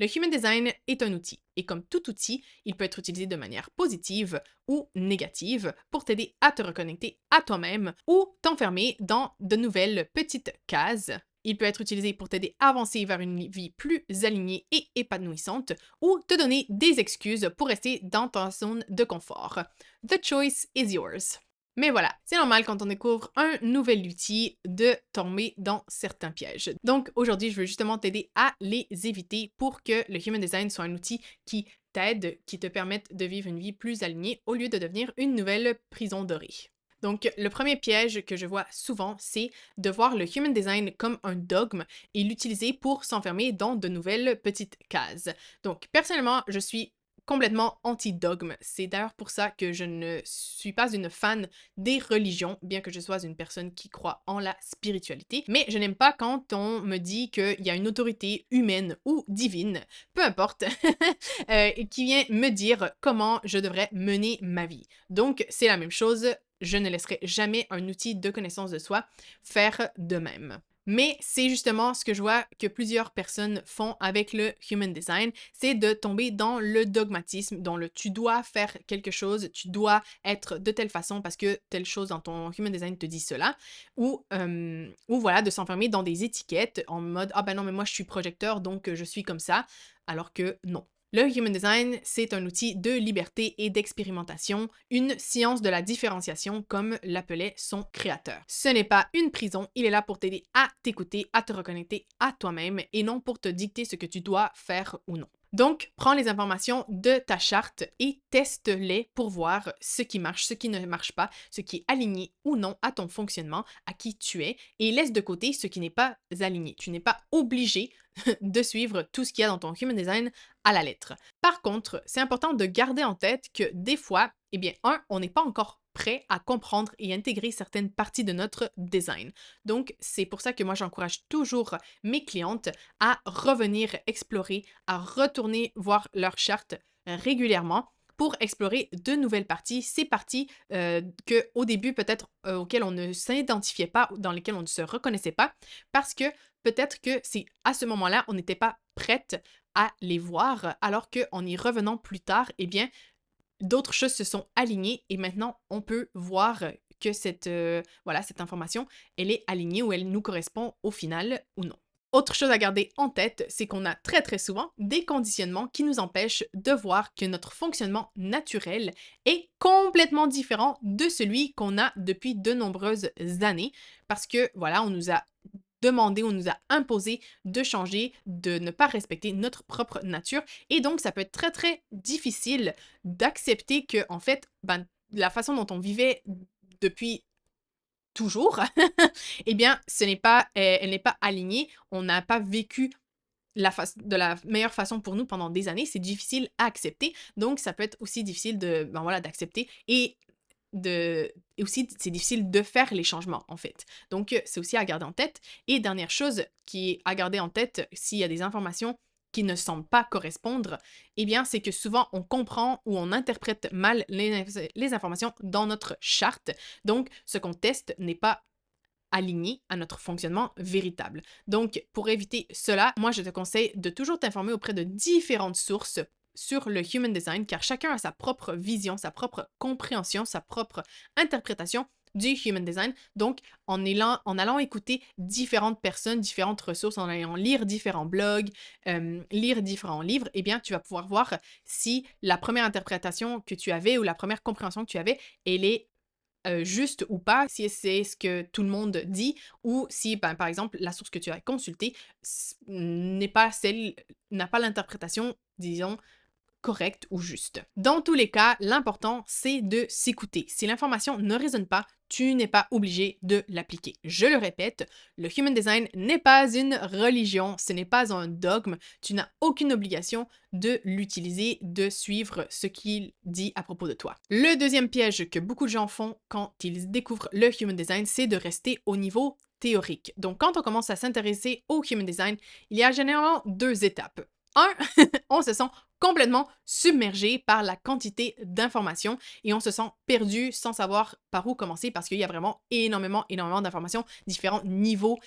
Le Human Design est un outil, et comme tout outil, il peut être utilisé de manière positive ou négative pour t'aider à te reconnecter à toi-même ou t'enfermer dans de nouvelles petites cases. Il peut être utilisé pour t'aider à avancer vers une vie plus alignée et épanouissante ou te donner des excuses pour rester dans ta zone de confort. The choice is yours. Mais voilà, c'est normal quand on découvre un nouvel outil de tomber dans certains pièges. Donc aujourd'hui, je veux justement t'aider à les éviter pour que le Human Design soit un outil qui t'aide, qui te permette de vivre une vie plus alignée au lieu de devenir une nouvelle prison dorée. Donc, le premier piège que je vois souvent, c'est de voir le Human Design comme un dogme et l'utiliser pour s'enfermer dans de nouvelles petites cases. Donc, personnellement, je suis complètement anti-dogme. C'est d'ailleurs pour ça que je ne suis pas une fan des religions, bien que je sois une personne qui croit en la spiritualité. Mais je n'aime pas quand on me dit qu'il y a une autorité humaine ou divine, peu importe, qui vient me dire comment je devrais mener ma vie. Donc, c'est la même chose. Je ne laisserai jamais un outil de connaissance de soi faire de même. Mais c'est justement ce que je vois que plusieurs personnes font avec le Human Design, c'est de tomber dans le dogmatisme, dans le tu dois faire quelque chose, tu dois être de telle façon parce que telle chose dans ton Human Design te dit cela, ou voilà, de s'enfermer dans des étiquettes en mode ah ben non, mais moi je suis projecteur donc je suis comme ça, alors que non. Le Human Design, c'est un outil de liberté et d'expérimentation, une science de la différenciation comme l'appelait son créateur. Ce n'est pas une prison, il est là pour t'aider à t'écouter, à te reconnecter à toi-même et non pour te dicter ce que tu dois faire ou non. Donc, prends les informations de ta charte et teste-les pour voir ce qui marche, ce qui ne marche pas, ce qui est aligné ou non à ton fonctionnement, à qui tu es, et laisse de côté ce qui n'est pas aligné. Tu n'es pas obligé de suivre tout ce qu'il y a dans ton Human Design à la lettre. Par contre, c'est important de garder en tête que des fois, eh bien, on n'est pas encore prêt à comprendre et intégrer certaines parties de notre design. Donc, c'est pour ça que moi, j'encourage toujours mes clientes à revenir explorer, à retourner voir leur charte régulièrement pour explorer de nouvelles parties, ces parties que au début peut-être auxquelles on ne s'identifiait pas, dans lesquelles on ne se reconnaissait pas, parce que peut-être que c'est à ce moment-là, on n'était pas prête à les voir, alors qu'en y revenant plus tard, eh bien, d'autres choses se sont alignées et maintenant on peut voir que voilà, cette information, elle est alignée ou elle nous correspond au final ou non. Autre chose à garder en tête, c'est qu'on a très très souvent des conditionnements qui nous empêchent de voir que notre fonctionnement naturel est complètement différent de celui qu'on a depuis de nombreuses années parce que voilà, on nous a demandé, on nous a imposé de changer, de ne pas respecter notre propre nature et donc ça peut être très très difficile d'accepter que en fait, ben, la façon dont on vivait depuis toujours, eh bien, elle n'est pas alignée. On n'a pas vécu de la meilleure façon pour nous pendant des années. C'est difficile à accepter. Donc, ça peut être aussi difficile ben voilà, d'accepter et aussi, c'est difficile de faire les changements, en fait. Donc, c'est aussi à garder en tête. Et dernière chose qui est à garder en tête, s'il y a des informations qui ne semblent pas correspondre, eh bien, c'est que souvent, on comprend ou on interprète mal les informations dans notre charte. Donc, ce qu'on teste n'est pas aligné à notre fonctionnement véritable. Donc, pour éviter cela, moi, je te conseille de toujours t'informer auprès de différentes sources sur le Human Design, car chacun a sa propre vision, sa propre compréhension, sa propre interprétation du Human Design. Donc, en allant écouter différentes personnes, différentes ressources, en allant lire différents blogs, lire différents livres, eh bien, tu vas pouvoir voir si la première interprétation que tu avais ou la première compréhension que tu avais, elle est juste ou pas, si c'est ce que tout le monde dit ou si, ben, par exemple, la source que tu as consultée n'a pas l'interprétation, disons, correcte ou juste. Dans tous les cas, l'important, c'est de s'écouter. Si l'information ne résonne pas, tu n'es pas obligé de l'appliquer. Je le répète, le Human Design n'est pas une religion, ce n'est pas un dogme, tu n'as aucune obligation de l'utiliser, de suivre ce qu'il dit à propos de toi. Le deuxième piège que beaucoup de gens font quand ils découvrent le Human Design, c'est de rester au niveau théorique. Donc, quand on commence à s'intéresser au Human Design, il y a généralement deux étapes. Un, on se sent complètement submergé par la quantité d'informations et on se sent perdu sans savoir par où commencer parce qu'il y a vraiment énormément d'informations, différents niveaux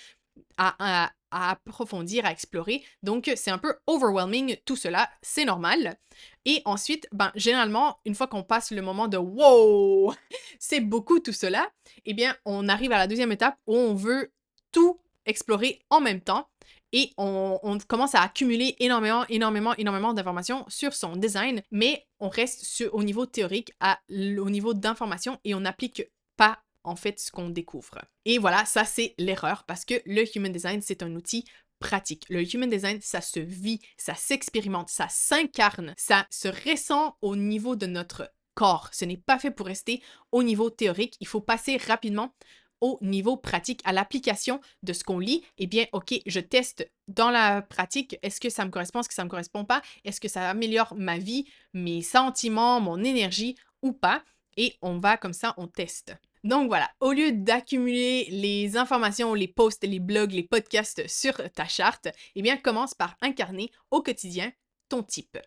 à à approfondir, à explorer. Donc, c'est un peu overwhelming tout cela, c'est normal. Et ensuite, ben, généralement, une fois qu'on passe le moment de wow, c'est beaucoup tout cela, eh bien, on arrive à la deuxième étape où on veut tout explorer en même temps et on commence à accumuler énormément d'informations sur son design, mais on reste au niveau théorique, au niveau d'information et on n'applique pas en fait ce qu'on découvre. Et voilà, ça c'est l'erreur parce que le Human Design, c'est un outil pratique. Le Human Design, ça se vit, ça s'expérimente, ça s'incarne, ça se ressent au niveau de notre corps. Ce n'est pas fait pour rester au niveau théorique. Il faut passer rapidement au niveau pratique, à l'application de ce qu'on lit. Eh bien, OK, je teste dans la pratique, est-ce que ça me correspond, est-ce que ça ne me correspond pas, est-ce que ça améliore ma vie, mes sentiments, mon énergie ou pas. Et on va comme ça, on teste. Donc voilà, au lieu d'accumuler les informations, les posts, les blogs, les podcasts sur ta charte, eh bien, commence par incarner au quotidien ton type.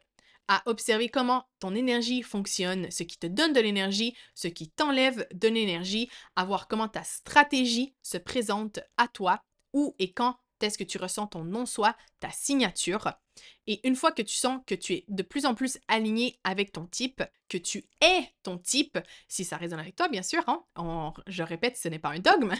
À observer comment ton énergie fonctionne, ce qui te donne de l'énergie, ce qui t'enlève de l'énergie, à voir comment ta stratégie se présente à toi, où et quand est-ce que tu ressens ton non-soi, ta signature. Et une fois que tu sens que tu es de plus en plus aligné avec ton type, que tu es ton type, si ça résonne avec toi, bien sûr, hein, je répète, ce n'est pas un dogme,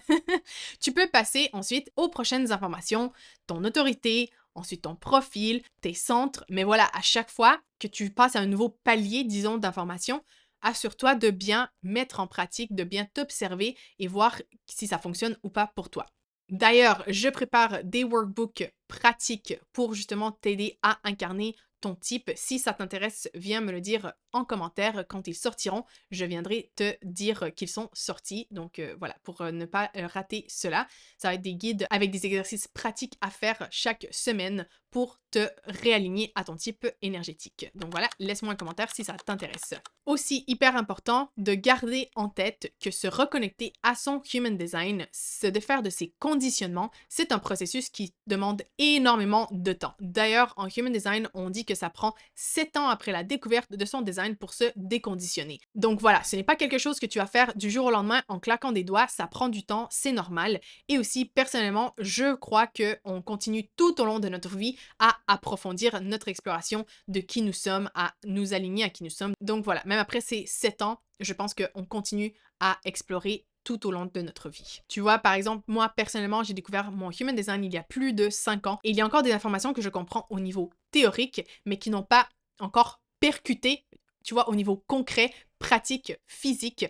tu peux passer ensuite aux prochaines informations, ton autorité, ensuite ton profil, tes centres, mais voilà, à chaque fois que tu passes à un nouveau palier, disons, d'informations, assure-toi de bien mettre en pratique, de bien t'observer et voir si ça fonctionne ou pas pour toi. D'ailleurs, je prépare des workbooks pratiques pour justement t'aider à incarner ton type. Si ça t'intéresse, viens me le dire en commentaire. Quand ils sortiront, je viendrai te dire qu'ils sont sortis. Donc voilà, pour ne pas rater cela. Ça va être des guides avec des exercices pratiques à faire chaque semaine pour te réaligner à ton type énergétique. Donc voilà, laisse-moi un commentaire si ça t'intéresse. Aussi hyper important de garder en tête que se reconnecter à son Human Design, se défaire de ses conditionnements, c'est un processus qui demande énormément de temps. D'ailleurs, en Human Design, on dit que ça prend 7 ans après la découverte de son design pour se déconditionner. Donc voilà, ce n'est pas quelque chose que tu vas faire du jour au lendemain en claquant des doigts, ça prend du temps, c'est normal. Et aussi, personnellement, je crois qu'on continue tout au long de notre vie à approfondir notre exploration de qui nous sommes, à nous aligner à qui nous sommes. Donc voilà, même après ces 7 ans, je pense qu'on continue à explorer tout au long de notre vie. Tu vois, par exemple, moi, personnellement, j'ai découvert mon Human Design il y a plus de 5 ans et il y a encore des informations que je comprends au niveau théorique, mais qui n'ont pas encore percuté, tu vois, au niveau concret, pratique, physique,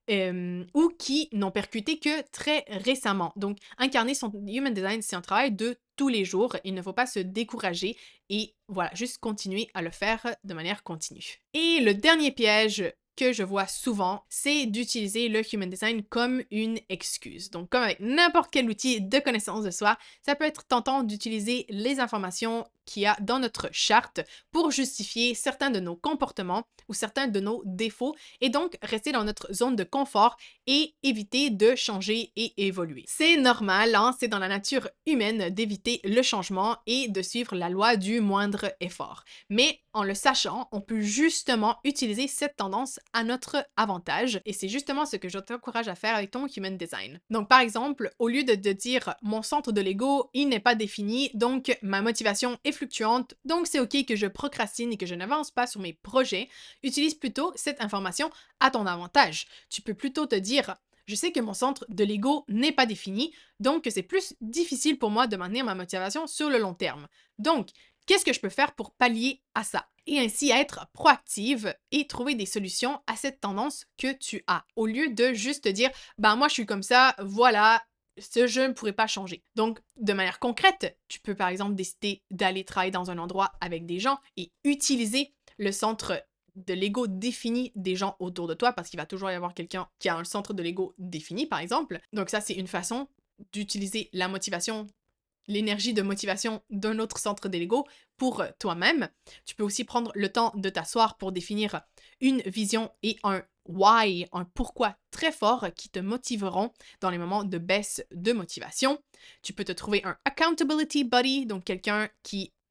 ou qui n'ont percuté que très récemment. Donc, incarner son Human Design, c'est un travail de tous les jours. Il ne faut pas se décourager et voilà, juste continuer à le faire de manière continue. Et le dernier piège que je vois souvent, c'est d'utiliser le Human Design comme une excuse. Donc, comme avec n'importe quel outil de connaissance de soi, ça peut être tentant d'utiliser les informations qu'il y a dans notre charte pour justifier certains de nos comportements ou certains de nos défauts et donc rester dans notre zone de confort et éviter de changer et évoluer. C'est normal, hein, c'est dans la nature humaine d'éviter le changement et de suivre la loi du moindre effort. Mais en le sachant, on peut justement utiliser cette tendance à notre avantage et c'est justement ce que je t'encourage à faire avec ton Human Design. Donc par exemple, au lieu de dire mon centre de l'ego, il n'est pas défini, donc ma motivation est fluctuante, donc c'est ok que je procrastine et que je n'avance pas sur mes projets, utilise plutôt cette information à ton avantage. Tu peux plutôt te dire je sais que mon centre de l'ego n'est pas défini, donc c'est plus difficile pour moi de maintenir ma motivation sur le long terme. Donc, qu'est-ce que je peux faire pour pallier à ça? Et ainsi être proactive et trouver des solutions à cette tendance que tu as, au lieu de juste te dire ben moi je suis comme ça, voilà, je ne pourrais pas changer. Donc, de manière concrète, tu peux par exemple décider d'aller travailler dans un endroit avec des gens et utiliser le centre de l'ego défini des gens autour de toi, parce qu'il va toujours y avoir quelqu'un qui a un centre de l'ego défini, par exemple. Donc ça, c'est une façon d'utiliser la motivation, l'énergie de motivation d'un autre centre de l'ego pour toi-même. Tu peux aussi prendre le temps de t'asseoir pour définir une vision et un why, un pourquoi très fort qui te motiveront dans les moments de baisse de motivation. Tu peux te trouver un accountability buddy, donc quelqu'un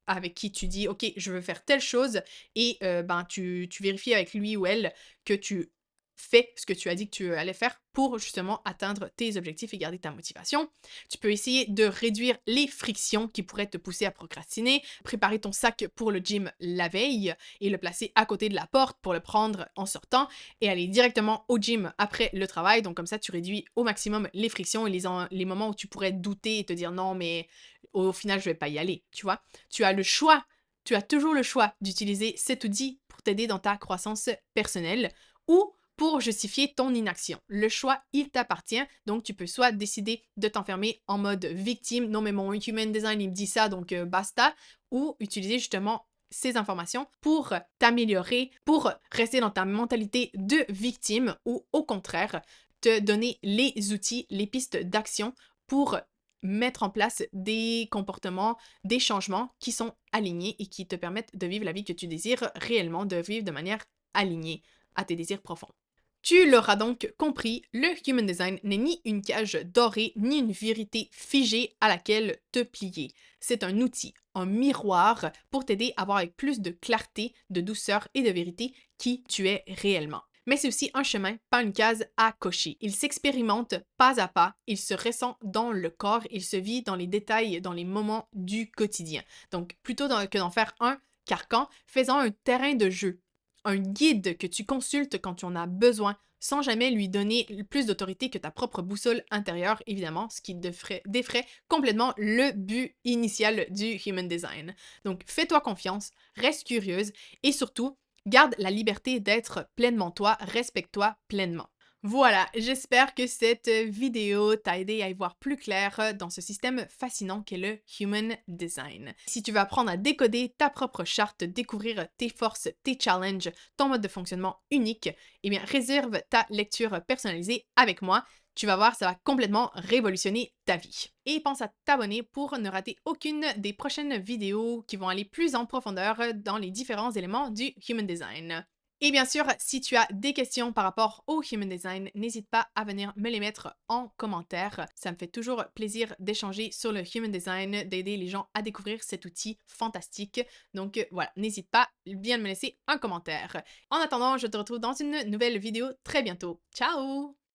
avec qui tu dis, OK, je veux faire telle chose, et ben, tu vérifies avec lui ou elle que tu fais ce que tu as dit que tu allais faire pour justement atteindre tes objectifs et garder ta motivation. Tu peux essayer de réduire les frictions qui pourraient te pousser à procrastiner, préparer ton sac pour le gym la veille et le placer à côté de la porte pour le prendre en sortant et aller directement au gym après le travail. Donc comme ça, tu réduis au maximum les frictions et les moments où tu pourrais douter et te dire non, mais au final, je vais pas y aller, tu vois. Tu as le choix, tu as toujours le choix d'utiliser cet outil pour t'aider dans ta croissance personnelle ou pour justifier ton inaction. Le choix, il t'appartient, donc tu peux soit décider de t'enfermer en mode victime, non mais mon human design il me dit ça, donc basta, ou utiliser justement ces informations pour t'améliorer, pour rester dans ta mentalité de victime, ou au contraire, te donner les outils, les pistes d'action pour mettre en place des comportements, des changements qui sont alignés et qui te permettent de vivre la vie que tu désires réellement, de vivre de manière alignée à tes désirs profonds. Tu l'auras donc compris, le Human Design n'est ni une cage dorée, ni une vérité figée à laquelle te plier. C'est un outil, un miroir pour t'aider à voir avec plus de clarté, de douceur et de vérité qui tu es réellement. Mais c'est aussi un chemin, pas une case à cocher. Il s'expérimente pas à pas, il se ressent dans le corps, il se vit dans les détails, dans les moments du quotidien. Donc plutôt que d'en faire un carcan, faisant un terrain de jeu, un guide que tu consultes quand tu en as besoin, sans jamais lui donner plus d'autorité que ta propre boussole intérieure, évidemment, ce qui défrait complètement le but initial du Human Design. Donc, fais-toi confiance, reste curieuse et surtout, garde la liberté d'être pleinement toi, respecte-toi pleinement. Voilà, j'espère que cette vidéo t'a aidé à y voir plus clair dans ce système fascinant qu'est le Human Design. Si tu veux apprendre à décoder ta propre charte, découvrir tes forces, tes challenges, ton mode de fonctionnement unique, eh bien réserve ta lecture personnalisée avec moi. Tu vas voir, ça va complètement révolutionner ta vie. Et pense à t'abonner pour ne rater aucune des prochaines vidéos qui vont aller plus en profondeur dans les différents éléments du Human Design. Et bien sûr, si tu as des questions par rapport au Human Design, n'hésite pas à venir me les mettre en commentaire. Ça me fait toujours plaisir d'échanger sur le Human Design, d'aider les gens à découvrir cet outil fantastique. Donc voilà, n'hésite pas bien de me laisser un commentaire. En attendant, je te retrouve dans une nouvelle vidéo très bientôt. Ciao!